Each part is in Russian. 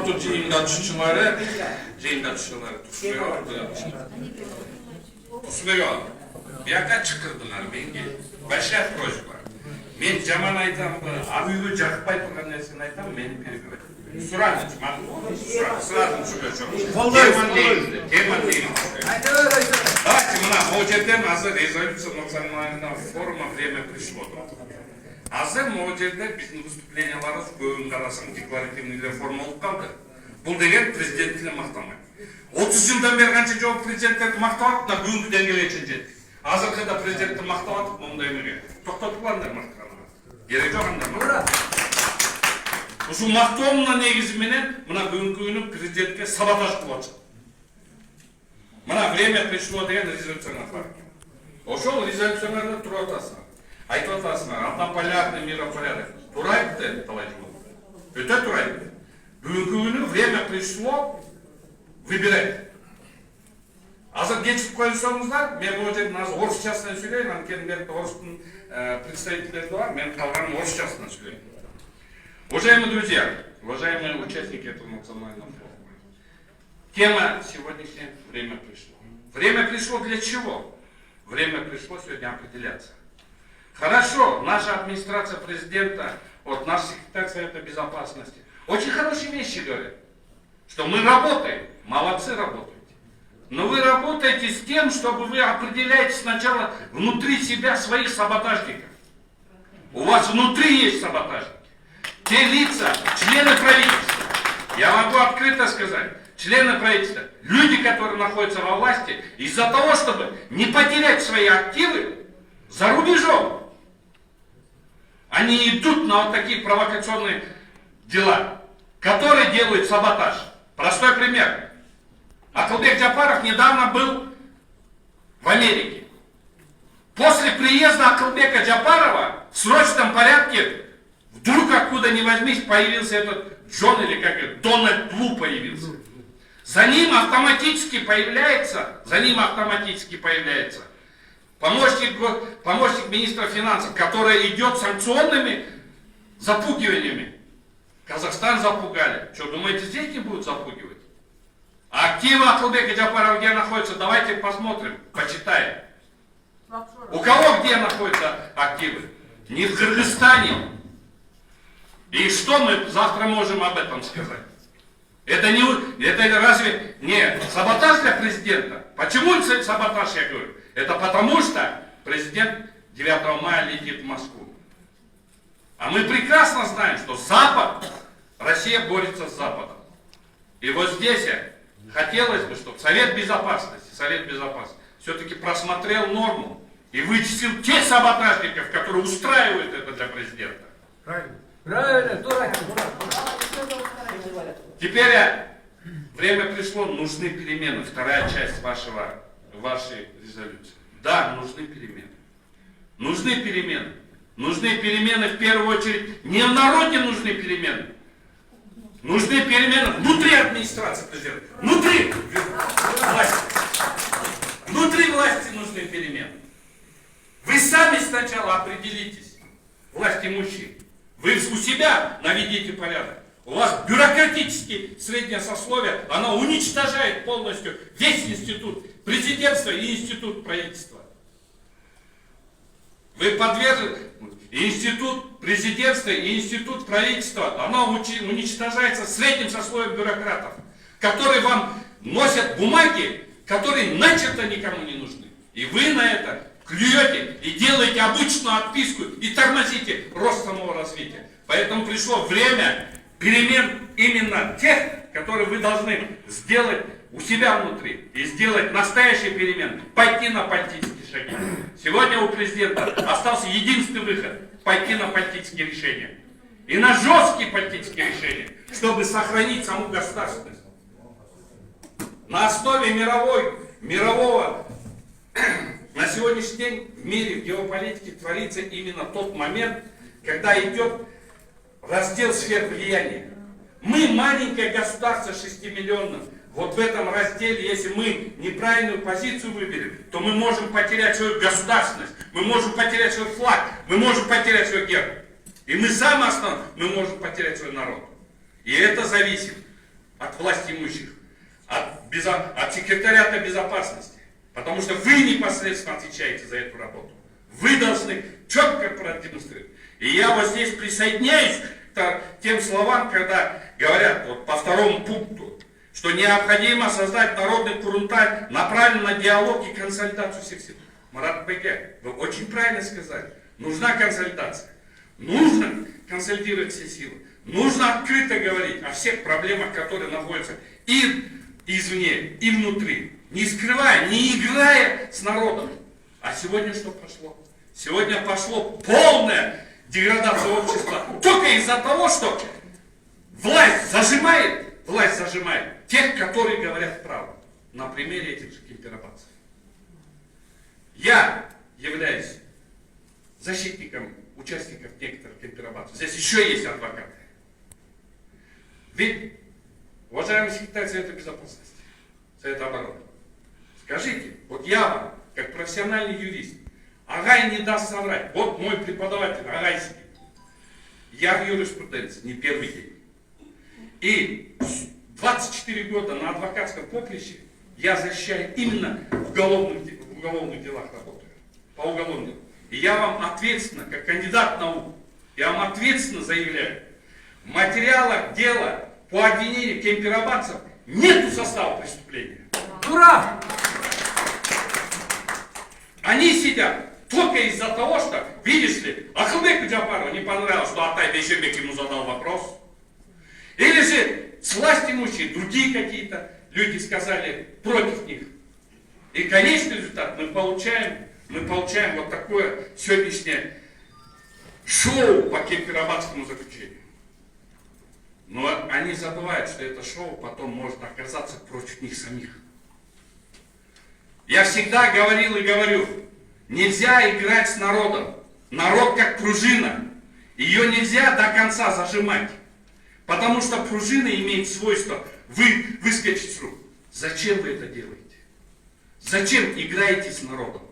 Тут жиынга түшчүлөрү Тусбек, бияка чыкырдыңар менге. Большая просьба. Мен жаман айтамбы, ак үйгө жакпай турган нерсени айтам, мени перебивать. Сураңыз, сразу сөйлөшөм. Тема дейин. Давайте мына могу жерден азыр резолюция национального форума время пришло. Азыр могу жерде биздин выступленияларыбыз көбүн карасаң декларативный реформа болуп калды. Бул деген президент тилин мактамайт. 30 жылдан бери канча жолу президенттерди мактап атып, бүгүнкү деңгээлге чейин. Азыркыда президентти мактап атып, мындай эмеге токтотулгандар мактаганга. Керек жок анда. Ушул мактоонун негизи менен мына бүгүнкү күнү президентке саботаж кылып атышат. Мына время пришло деген резолюцияга бар. Ошол резолюцияда туруп атасың. Айтып атасыңар, однополярный миропорядок. Туура айтты, талай жыл. Өтө туура айтты. Бүгүнкү күнү время пришло выбирать. Азыр кечип койсоңуздар, мен бул жерден азыр орусчасынан сүйлөйүн, анткени менде орустун представителдери бар, мен калганын орусчасынан сүйлөйүн. Уважаемые друзья, уважаемые участники этого национального форума, тема сегодняшняя «Время пришло». Время пришло для чего? Время пришло сегодня определяться. Хорошо, наша администрация президента, вот наш секретарь Совета Безопасности, очень хорошие вещи говорят, что мы работаем, молодцы работаете. Но вы работаете с тем, чтобы вы определяете сначала внутри себя своих саботажников. У вас внутри есть саботажники. Те лица, члены правительства, я могу открыто сказать, члены правительства, люди, которые находятся во власти, из-за того, чтобы не потерять свои активы за рубежом, они идут на вот такие провокационные дела, которые делают саботаж. Простой пример. Акылбек Джапаров недавно был в Америке. После приезда Акылбека Джапарова в срочном порядке вдруг откуда ни возьмись появился этот Джон или как это, Дональд Лу появился. За ним автоматически появляется помощник министра финансов, который идет санкционными запугиваниями. Казахстан запугали. Что, думаете, здесь не будут запугивать? А активы Акылбека Джапарова где находятся? Давайте посмотрим, почитаем. У кого где находятся активы? Не в Кыргызстане. И что мы завтра можем об этом сказать? Это разве не саботаж для президента? Почему саботаж, я говорю? Это потому что президент 9 мая летит в Москву. А мы прекрасно знаем, что Запад, Россия борется с Западом. И вот здесь хотелось бы, чтобы Совет Безопасности все-таки просмотрел норму и вычислил тех саботажников, которые устраивают это для президента. Правильно, Теперь время пришло, нужны перемены. Вторая часть вашей резолюции. Да, нужны перемены. Нужны перемены. Нужны перемены в первую очередь. Не в народе нужны перемены. Нужны перемены внутри администрации президента. Внутри власти. Внутри власти нужны перемены. Вы сами сначала определитесь, власть имущие. Вы у себя наведите порядок. У вас бюрократически среднее сословие, оно уничтожает полностью весь институт президентства и институт правительства. Вы подвержены, институт президентства и институт правительства, оно уничтожается средним сословием бюрократов, которые вам носят бумаги, которые начисто никому не нужны. И вы на это клюете и делаете обычную отписку и тормозите рост самого развития. Поэтому пришло время перемен именно тех, которые вы должны сделать у себя внутри и сделать настоящие перемены, пойти на политические шаги. Сегодня у президента остался единственный выход – пойти на политические решения. И на жесткие политические решения, чтобы сохранить саму государственность. На основе мирового на сегодняшний день в мире, в геополитике творится именно тот момент, когда идет раздел сфер влияния. Мы маленькое государство 6-миллионное. Вот в этом разделе, если мы неправильную позицию выберем, то мы можем потерять свою государственность, мы можем потерять свой флаг, мы можем потерять свой герб. И мы самое основное, мы можем потерять свой народ. И это зависит от власти имущих, от секретариата безопасности. Потому что вы непосредственно отвечаете за эту работу. Вы должны четко продемонстрировать. И я вот здесь присоединяюсь к тем словам, когда говорят вот, по второму пункту, что необходимо создать народный курултай, направленный на диалог и консолидацию всех сил. Марат Беге, вы очень правильно сказали. Нужна консолидация. Нужно консолидировать все силы. Нужно открыто говорить о всех проблемах, которые находятся и извне, и внутри. Не скрывая, не играя с народом. А сегодня что пошло? Сегодня пошло полная деградация общества. Только из-за того, что власть зажимает тех, которые говорят правду. На примере этих же кемпиробацев. Я являюсь защитником участников некоторых кемпиробацев. Здесь еще есть адвокаты. Ведь, уважаемый секретарь Совета Безопасности, Совета обороны, скажите, вот я вам, как профессиональный юрист, Агай не даст соврать. Вот мой преподаватель Агай сидит. Я в юриспруденции не первый день. И 24 года на адвокатском поприще я защищаю именно в уголовных делах работаю. По уголовным делам. И я вам ответственно, как кандидат наук, я вам ответственно заявляю, в материалах дела по обвинению кемпиробацев нету состава преступления. Ура! Они сидят только из-за того, что, видишь ли, Ахылбеку Джапарову не понравилось, что Атай Бейшебек ему задал вопрос. Или же с власть имущие другие какие-то люди сказали против них. И конечный результат мы получаем вот такое сегодняшнее шоу по кемпиробатскому заключению. Но они забывают, что это шоу потом может оказаться против них самих. Я всегда говорил и говорю, нельзя играть с народом. Народ как пружина. Ее нельзя до конца зажимать. Потому что пружина имеет свойство выскочить с рук. Зачем вы это делаете? Зачем играете с народом?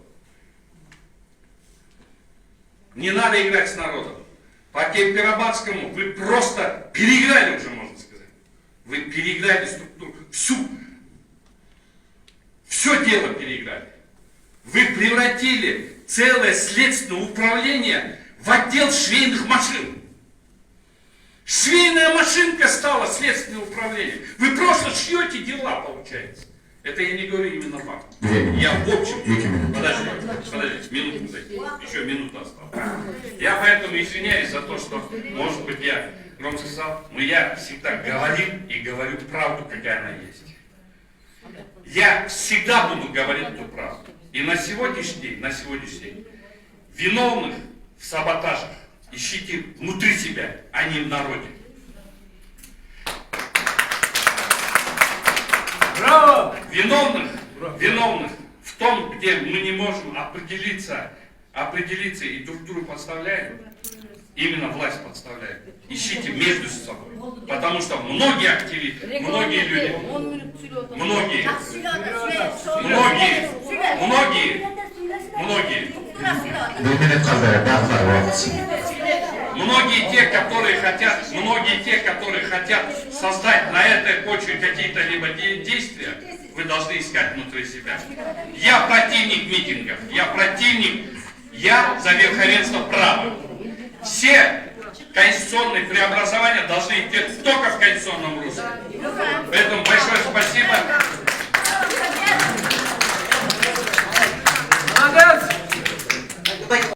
Не надо играть с народом. По кемпиробатскому вы просто переиграли уже, можно сказать. Вы переиграли структуру. Все дело переиграли. Вы превратили целое следственное управление в отдел швейных машин. Швейная машинка стала следственное управление. Вы просто шьете дела, получается. Это я не говорю именно вам. Я в общем... Подождите, минуту дайте. Еще минута осталась. Я поэтому извиняюсь за то, что, может быть, я громко сказал, но я всегда говорил и говорю правду, какая она есть. Я всегда буду говорить эту правду. И на сегодняшний день виновных в саботажах ищите внутри себя, а не в народе. Браво! Виновных в том, где мы не можем определиться и друг другу подставляем, именно власть подставляет. Ищите между собой. Потому что многие активисты, многие люди, многие те, которые хотят создать на этой почве какие-то либо действия, вы должны искать внутри себя. Я противник митингов, я за верховенство права. Все конституционные преобразования должны идти только в конституционном русле. Поэтому